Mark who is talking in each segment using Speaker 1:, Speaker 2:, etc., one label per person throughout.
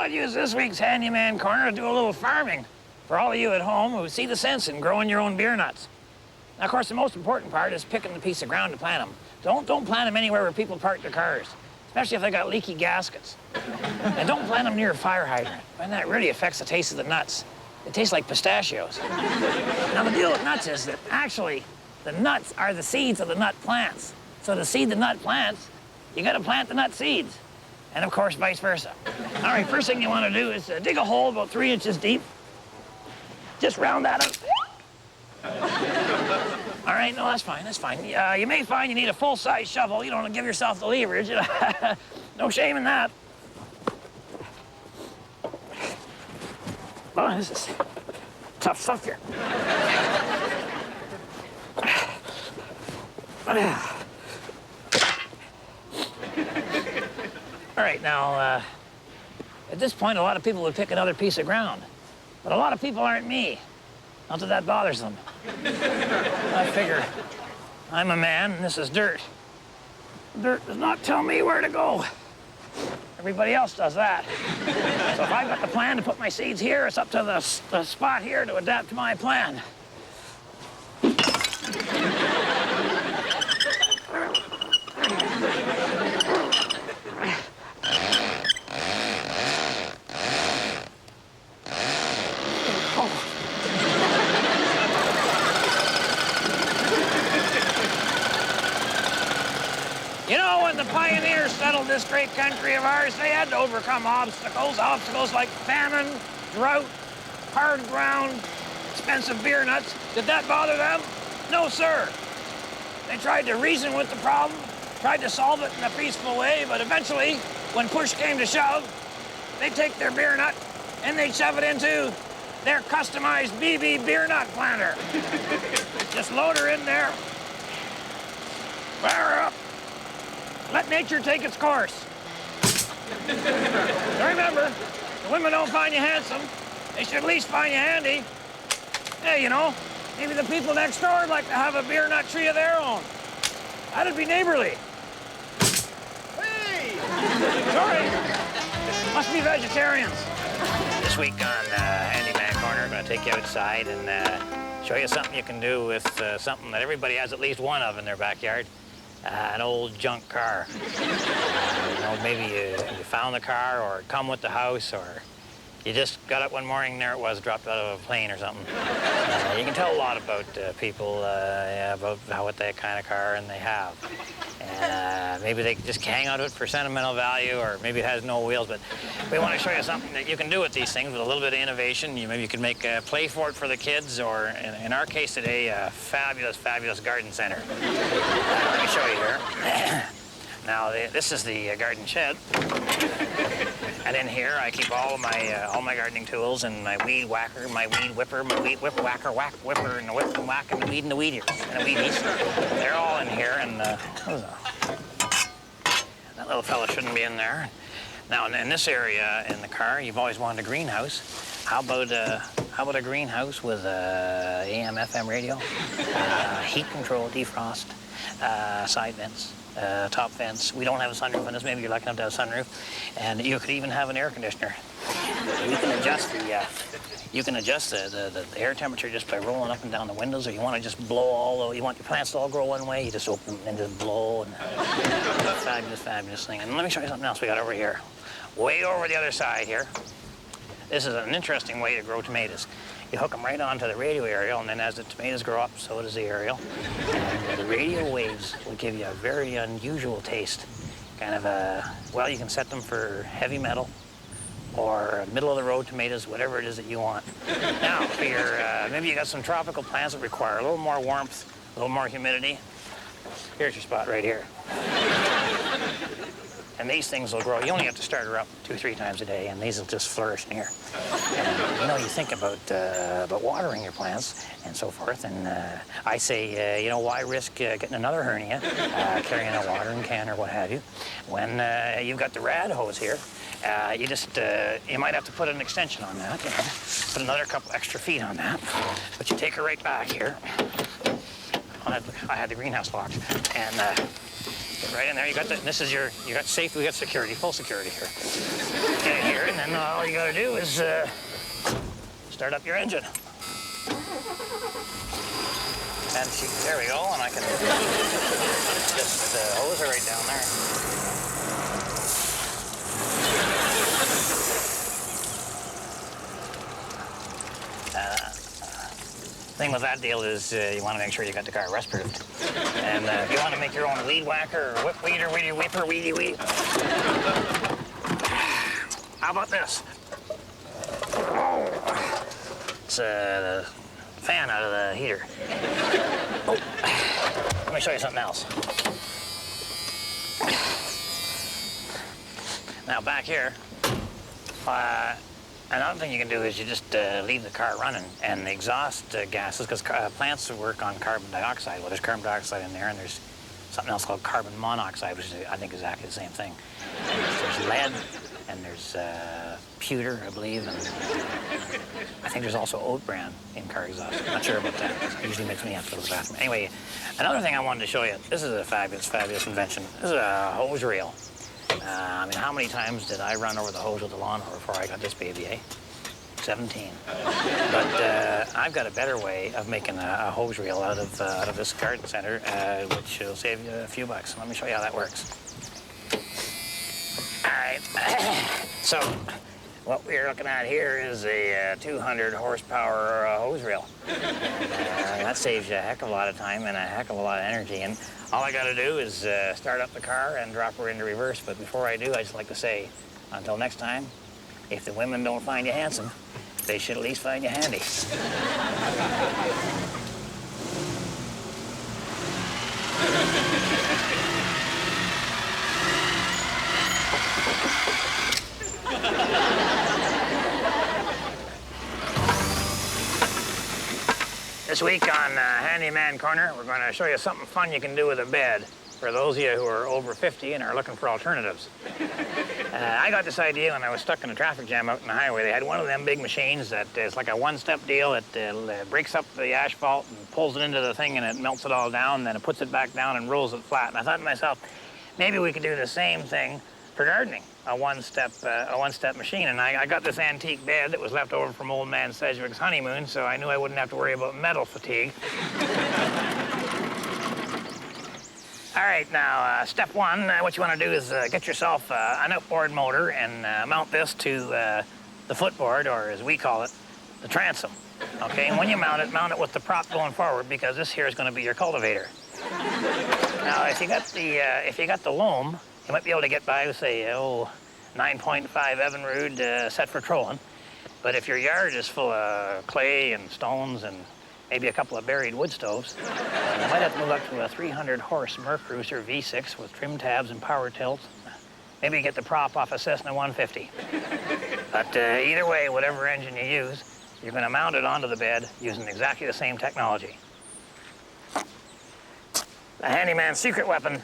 Speaker 1: thought I'd use this week's Handyman Corner to do a little farming for all of you at home who see the sense in growing your own beer nuts. Now, of course, the most important part is picking the piece of ground to plant them. Don't plant them anywhere where people park their cars, especially if they got leaky gaskets. And don't plant them near a fire hydrant, and that really affects the taste of the nuts. It tastes like pistachios. Now, the deal with nuts is that actually the nuts are the seeds of the nut plants. So to seed the nut plants, you gotta plant the nut seeds. And of course, vice versa. All right, first thing you wanna do is dig a hole about 3 inches deep. Just round that up. All right, no, that's fine, that's fine. You may find you need a full-size shovel. You don't wanna give yourself the leverage. No shame in that. Oh, this is tough stuff here. All right, now, at this point, a lot of people would pick another piece of ground. But a lot of people aren't me. Not that that bothers them. I figure I'm a man and this is dirt. Dirt does not tell me where to go. Everybody else does that. So if I've got the plan to put my seeds here, it's up to the spot here to adapt to my plan. You know, when the pioneers settled this great country of ours, they had to overcome obstacles like famine, drought, hard ground, expensive beer nuts. Did that bother them? No, sir. They tried to reason with the problem, tried to solve it in a peaceful way, but eventually, when push came to shove, they'd take their beer nut and they'd shove it into their customized BB beer nut planter. Just load her in there, fire her up, let nature take its course. So remember, the women don't find you handsome. They should at least find you handy. Hey, you know, maybe the people next door would like to have a beer nut tree of their own. That'd be neighborly. Hey! Sorry, must be vegetarians. This week on Handyman Corner, I'm gonna take you outside and show you something you can do with something that everybody has at least one of in their backyard. An old junk car. You know, maybe you found the car, or it come with the house, or you just got up one morning and there it was, dropped out of a plane or something. You can tell a lot about people, about what that kind of car and they have. And maybe they just hang out of it for sentimental value, or maybe it has no wheels, but we want to show you something that you can do with these things with a little bit of innovation. Maybe you can make a play fort for the kids, or in our case today, a fabulous, fabulous garden center. Let me show you here. Now, this is the garden shed. And in here, I keep all my gardening tools and my weed whacker, my weed whipper, my weed whip whacker, whack whipper, and the whip and whack, and the weed and the weedies, and the weedies. They're all in here, and what is that? That little fella shouldn't be in there. Now, in this area in the car, you've always wanted a greenhouse. How about a greenhouse with AM/FM radio, heat control, defrost, side vents, top vents. We don't have a sunroof on this. Maybe you're lucky enough to have a sunroof, and you could even have an air conditioner. You can adjust the air temperature just by rolling up and down the windows, or you want to just blow you want your plants to all grow one way. You just open them and just blow, and fabulous, fabulous thing. And let me show you something else we got over here, way over the other side here. This is an interesting way to grow tomatoes. You hook them right onto the radio aerial, and then as the tomatoes grow up, so does the aerial. And the radio waves will give you a very unusual taste. Kind of well, you can set them for heavy metal or middle-of-the-road tomatoes, whatever it is that you want. Now, for your, maybe you got some tropical plants that require a little more warmth, a little more humidity. Here's your spot right here. And these things will grow. You only have to start her up 2 or 3 times a day, and these will just flourish in here. And, you know, you think about watering your plants and so forth, and I say, you know, why risk getting another hernia, carrying a watering can or what have you, when you've got the rad hose here. You might have to put an extension on that, you know, put another couple extra feet on that, but you take her right back here. I had the greenhouse locked, and Get right in there. You got the, this is your, you got safety, we got security, full security here. Get in here, and then all you gotta do is start up your engine. And she, there we go, and I can just hose her right down there. Thing with that deal is you want to make sure you got the car rust-proofed. And if you want to make your own weed whacker or whip weeder, weedy whipper, weedy weed. How about this? It's the fan out of the heater. Oh, let me show you something else. Now back here, another thing you can do is you just leave the car running, and the exhaust gases, because plants work on carbon dioxide. Well, there's carbon dioxide in there, and there's something else called carbon monoxide, which is, I think, exactly the same thing. There's lead, and there's pewter, I believe, and I think there's also oat bran in car exhaust. I'm not sure about that. It usually makes me have to go to the bathroom. Anyway, another thing I wanted to show you. This is a fabulous, fabulous invention. This is a hose reel. I mean, how many times did I run over the hose with the lawnmower before I got this baby, eh? 17. But I've got a better way of making a hose reel out of this garden center, which will save you a few bucks. Let me show you how that works. All right. So, what we're looking at here is a 200 horsepower hose reel. That saves you a heck of a lot of time and a heck of a lot of energy. And all I got to do is start up the car and drop her into reverse. But before I do, I just like to say, until next time, if the women don't find you handsome, they should at least find you handy. This week on Handyman Corner, we're going to show you something fun you can do with a bed for those of you who are over 50 and are looking for alternatives. I got this idea when I was stuck in a traffic jam out in the highway. They had one of them big machines that is like a one-step deal. It breaks up the asphalt and pulls it into the thing, and it melts it all down, and then it puts it back down and rolls it flat. And I thought to myself, maybe we could do the same thing for gardening, a one-step machine. And I got this antique bed that was left over from old man Sedgwick's honeymoon, so I knew I wouldn't have to worry about metal fatigue. All right, now, step one, what you want to do is get yourself an outboard motor and mount this to the footboard, or as we call it, the transom. Okay, and when you mount it with the prop going forward, because this here is going to be your cultivator. Now, if you got the loam, you might be able to get by with, say, 9.5 Evinrude set for trolling. But if your yard is full of clay and stones and maybe a couple of buried wood stoves, you might have to move up to a 300-horse Mercruiser V6 with trim tabs and power tilt. Maybe get the prop off a Cessna 150. But either way, whatever engine you use, you're going to mount it onto the bed using exactly the same technology. The Handyman's secret weapon,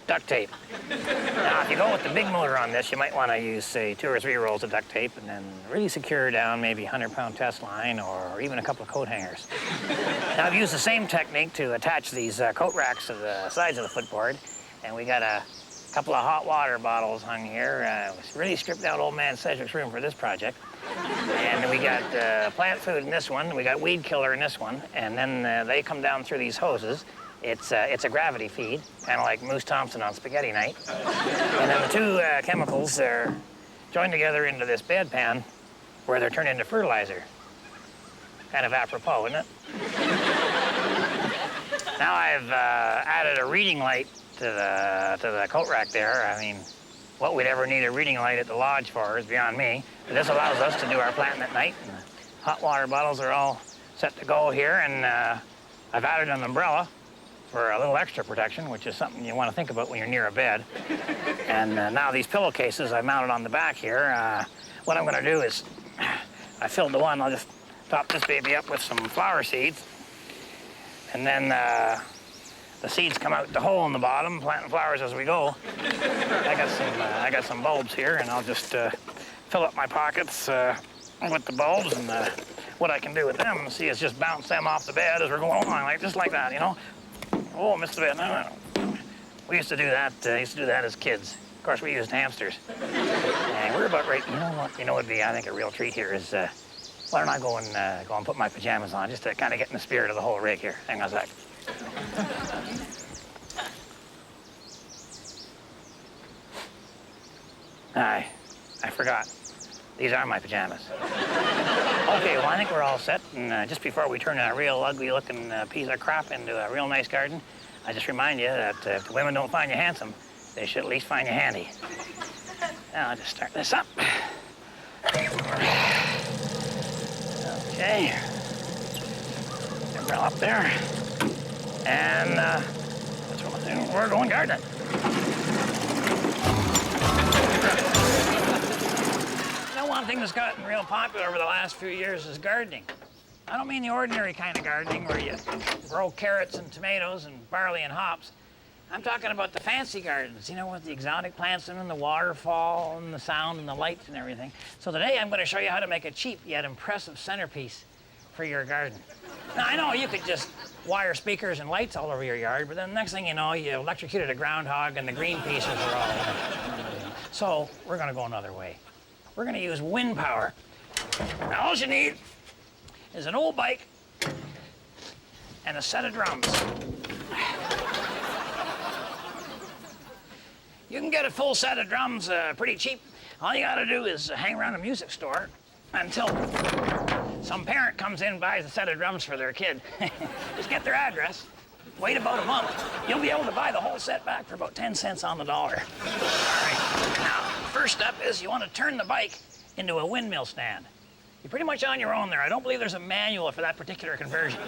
Speaker 1: duct tape. Now, if you go with the big motor on this, you might want to use, say, 2 or 3 rolls of duct tape and then really secure down maybe 100-pound test line or even a couple of coat hangers. Now, I've used the same technique to attach these coat racks to the sides of the footboard, and we got a couple of hot water bottles hung here. Really stripped out old man Sedgwick's room for this project. And we got plant food in this one, we got weed killer in this one, and then they come down through these hoses. It's a gravity feed, kind of like Moose Thompson on spaghetti night. And then the two chemicals are joined together into this bedpan where they're turned into fertilizer. Kind of apropos, isn't it? Now I've added a reading light to the coat rack there. I mean, what we'd ever need a reading light at the lodge for is beyond me. But this allows us to do our planting at night. And the hot water bottles are all set to go here, and I've added an umbrella for a little extra protection, which is something you want to think about when you're near a bed. And now these pillowcases I mounted on the back here, what I'm going to do is, I filled the one, I'll just top this baby up with some flower seeds, and then the seeds come out the hole in the bottom, planting flowers as we go. I got some bulbs here, and I'll just fill up my pockets with the bulbs, and what I can do with them, see, is just bounce them off the bed as we're going along, just like that, you know. Oh, missed the bed. No. We used to do that. As kids. Of course, we used hamsters. And we're about right. You know what? You know what'd be, I think, a real treat here is, why don't I go and put my pajamas on just to kind of get in the spirit of the whole rig here. Hang on a sec. I forgot. These are my pajamas. Okay, well, I think we're all set. And just before we turn a real ugly-looking piece of crap into a real nice garden, I just remind you that if the women don't find you handsome, they should at least find you handy. Now, I'll just start this up. Okay. Umbrella up there. And that's what I'm doing. We're going gardening. One thing that's gotten real popular over the last few years is gardening. I don't mean the ordinary kind of gardening where you grow carrots and tomatoes and barley and hops. I'm talking about the fancy gardens, you know, with the exotic plants in them, the waterfall and the sound and the lights and everything. So today I'm going to show you how to make a cheap yet impressive centerpiece for your garden. Now, I know you could just wire speakers and lights all over your yard, but then the next thing you know, you electrocuted a groundhog and the green pieces are all in it. So we're going to go another way. We're going to use wind power. Now, all you need is an old bike and a set of drums. You can get a full set of drums pretty cheap. All you got to do is hang around a music store until some parent comes in and buys a set of drums for their kid. Just get their address, wait about a month. You'll be able to buy the whole set back for about 10 cents on the dollar. All right. Now, first step is you want to turn the bike into a windmill stand. You're pretty much on your own there. I don't believe there's a manual for that particular conversion.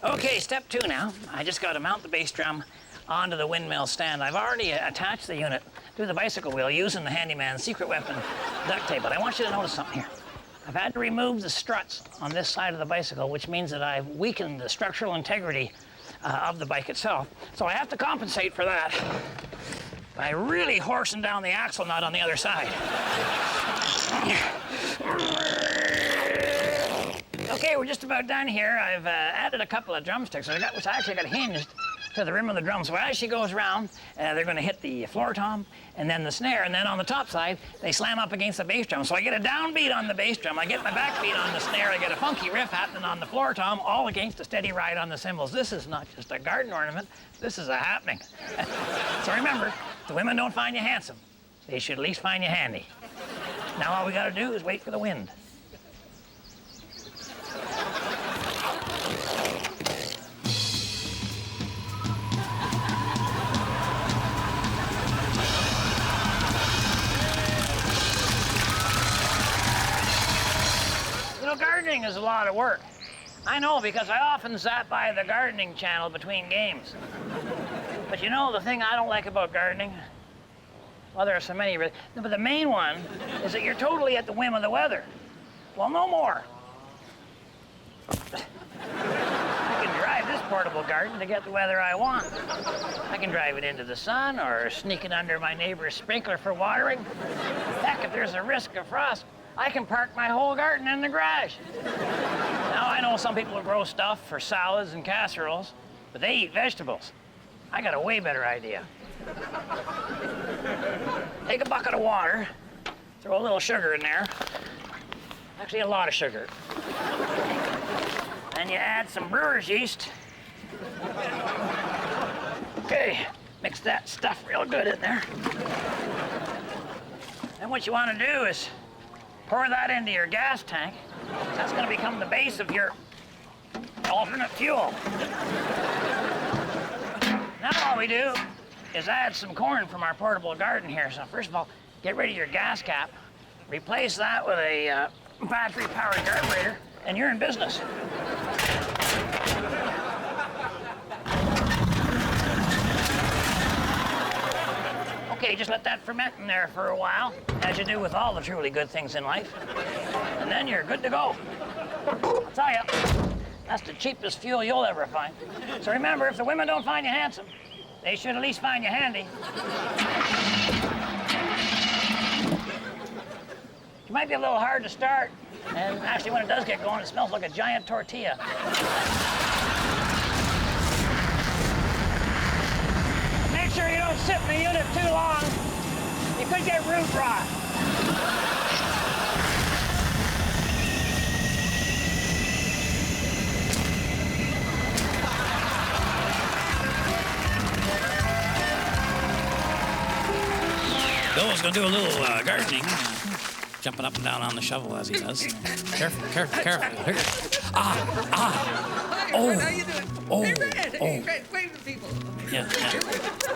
Speaker 1: Okay, step 2 now. I just got to mount the bass drum onto the windmill stand. I've already attached the unit to the bicycle wheel using the Handyman secret weapon duct tape, but I want you to notice something here. I've had to remove the struts on this side of the bicycle, which means that I've weakened the structural integrity of the bike itself. So I have to compensate for that by really horsing down the axle nut on the other side. Okay, we're just about done here. I've added a couple of drumsticks, which I actually got hinged to the rim of the drum. So as she goes around, they're going to hit the floor tom and then the snare, and then on the top side, they slam up against the bass drum. So I get a downbeat on the bass drum, I get my backbeat on the snare, I get a funky riff happening on the floor tom, all against a steady ride on the cymbals. This is not just a garden ornament, this is a happening. So remember, if the women don't find you handsome, they should at least find you handy. Now all we got to do is wait for the wind. Gardening is a lot of work. I know, because I often zap by the gardening channel between games. But you know the thing I don't like about gardening? Well, there are so many, but the main one is that you're totally at the whim of the weather. Well, no more. I can drive this portable garden to get the weather I want. I can drive it into the sun or sneak it under my neighbor's sprinkler for watering. Heck, if there's a risk of frost, I can park my whole garden in the garage. Now, I know some people grow stuff for salads and casseroles, but they eat vegetables. I got a way better idea. Take a bucket of water, throw a little sugar in there. Actually, a lot of sugar. Then you add some brewer's yeast. Okay, mix that stuff real good in there. Then what you want to do is pour that into your gas tank. That's going to become the base of your alternate fuel. Now all we do is add some corn from our portable garden here. So first of all, get rid of your gas cap, replace that with a battery-powered carburetor, and you're in business. Okay, just let that ferment in there for a while, as you do with all the truly good things in life. And then you're good to go. I'll tell you, that's the cheapest fuel you'll ever find. So remember, if the women don't find you handsome, they should at least find you handy. It might be a little hard to start, and actually when it does get going, it smells like a giant tortilla. gonna get root rot. Bill's gonna do a little gardening, jumping up and down on the shovel as he does. Careful, careful, careful.
Speaker 2: How you doing?
Speaker 1: Oh,
Speaker 2: Hey, Red.
Speaker 1: oh.
Speaker 2: Hey, Red, wave to people.
Speaker 1: Yeah.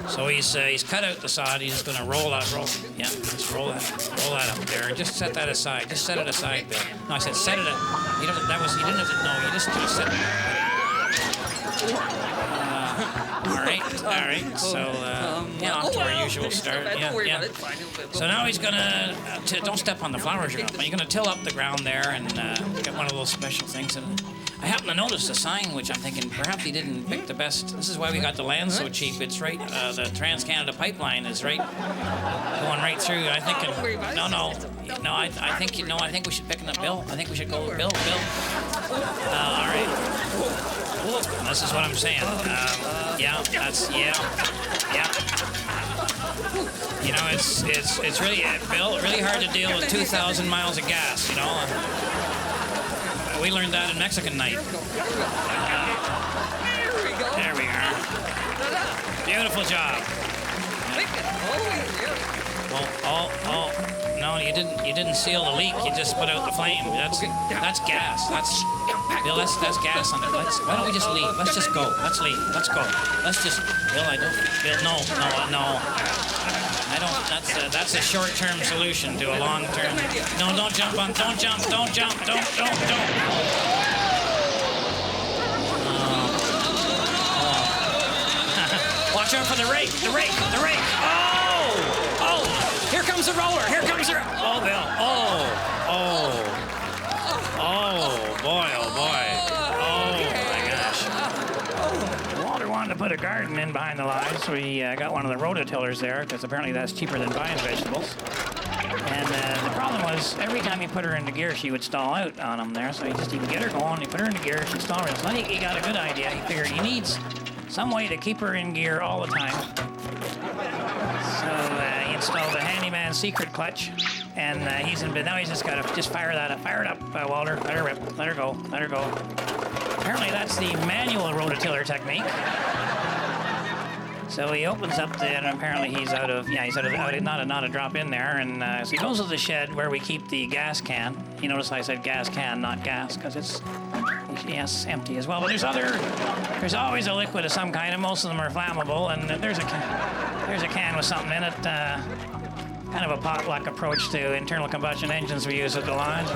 Speaker 1: So he's cut out the sod. He's gonna roll. Yeah, just roll that up there. Just set that aside. Just set it aside, Bill. No, I said set it. You didn't have to. No, you just set it. All right. So off to our usual start.
Speaker 2: Don't worry
Speaker 1: Yeah.
Speaker 2: about it. It's fine.
Speaker 1: So now he's gonna don't step on the flowers you're up. You're gonna till up the ground there and get one of those special things. And I happen to notice the sign, which I'm thinking perhaps he didn't pick the best. This is why we got the land so cheap. It's right. The Trans-Canada pipeline is right going right through. I think. No. I think we should pick it up, Bill. I think we should go, Bill. All right. This is what I'm saying. Yeah. You know, it's really, Bill, really hard to deal with 2,000 miles of gas. You know, we learned that in Mexican night. There we are. Beautiful job. Oh. No, you didn't seal the leak. You just put out the flame. That's gas. Bill, that's gas on it. Why don't we just leave? Let's just go. Let's leave. Let's go. Let's just. Bill, no. I don't. That's a short-term solution to a long-term. No, don't jump. Watch out for the rake. Oh! Here comes the roller. Oh, Bill. Oh, boy. Oh, my gosh. Walter wanted to put a garden in behind the lines, so we got one of the rototillers there, because apparently that's cheaper than buying vegetables. And the problem was, every time he put her into gear, she would stall out on him there, so he'd get her going, he put her into gear, she'd stall out. So he got a good idea. He figured he needs some way to keep her in gear all the time. So he installed a Handyman secret clutch, and now he's just got to fire that up. Fire it up, Walter. Let her rip. Let her go. Apparently that's the manual rototiller technique. So he opens up and apparently he's out of not a drop in there, and so he goes to the shed where we keep the gas can. You notice I said gas can, not gas, because it's empty as well. But there's always a liquid of some kind, and most of them are flammable. And there's a can with something in it. Kind of a potluck approach to internal combustion engines we use at the lodge.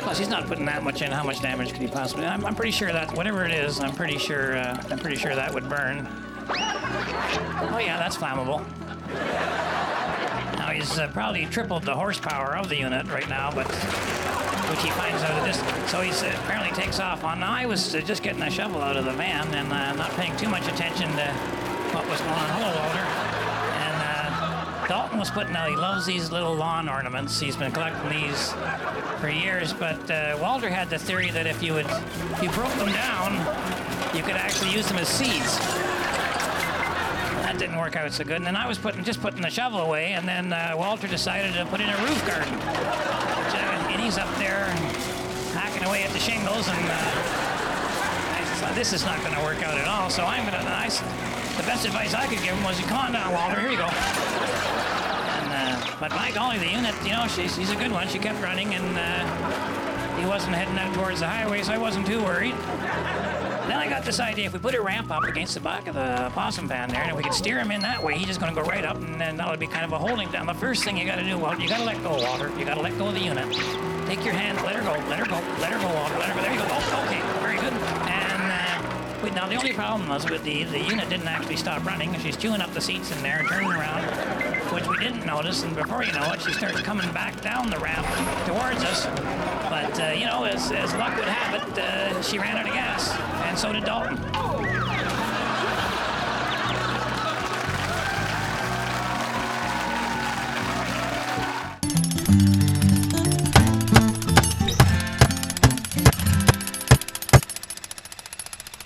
Speaker 1: Plus, he's not putting that much in. How much damage could he possibly? I'm pretty sure that whatever it is, I'm pretty sure that would burn. Oh yeah, that's flammable. Now he's probably tripled the horsepower of the unit right now, but which he finds out of this. So he apparently takes off on. Now I was just getting a shovel out of the van and not paying too much attention to what was going on. Hello, Walter. Dalton was putting out, he loves these little lawn ornaments. He's been collecting these for years, but Walter had the theory that if you broke them down, you could actually use them as seeds. That didn't work out so good. And then I was just putting the shovel away, and then Walter decided to put in a roof garden. And he's up there hacking away at the shingles, and I thought, this is not going to work out at all, so the best advice I could give him was, come on down, Walter, here you go. But by golly, the unit, she's a good one. She kept running, and he wasn't heading out towards the highway, so I wasn't too worried. Then I got this idea, if we put a ramp up against the back of the possum van there, and if we could steer him in that way, he's just going to go right up, and then that would be kind of a holding down. The first thing you got to do, Walter, you got to let go, Walter. You got to let go of the unit. Take your hand, let her go, Walter, let her go. There you go. Oh, okay, very good. And now the only problem was with the unit didn't actually stop running. She's chewing up the seats in there, turning around, which we didn't notice, and before you know it, she starts coming back down the ramp towards us. But, as luck would have it, she ran out of gas, and so did Dalton.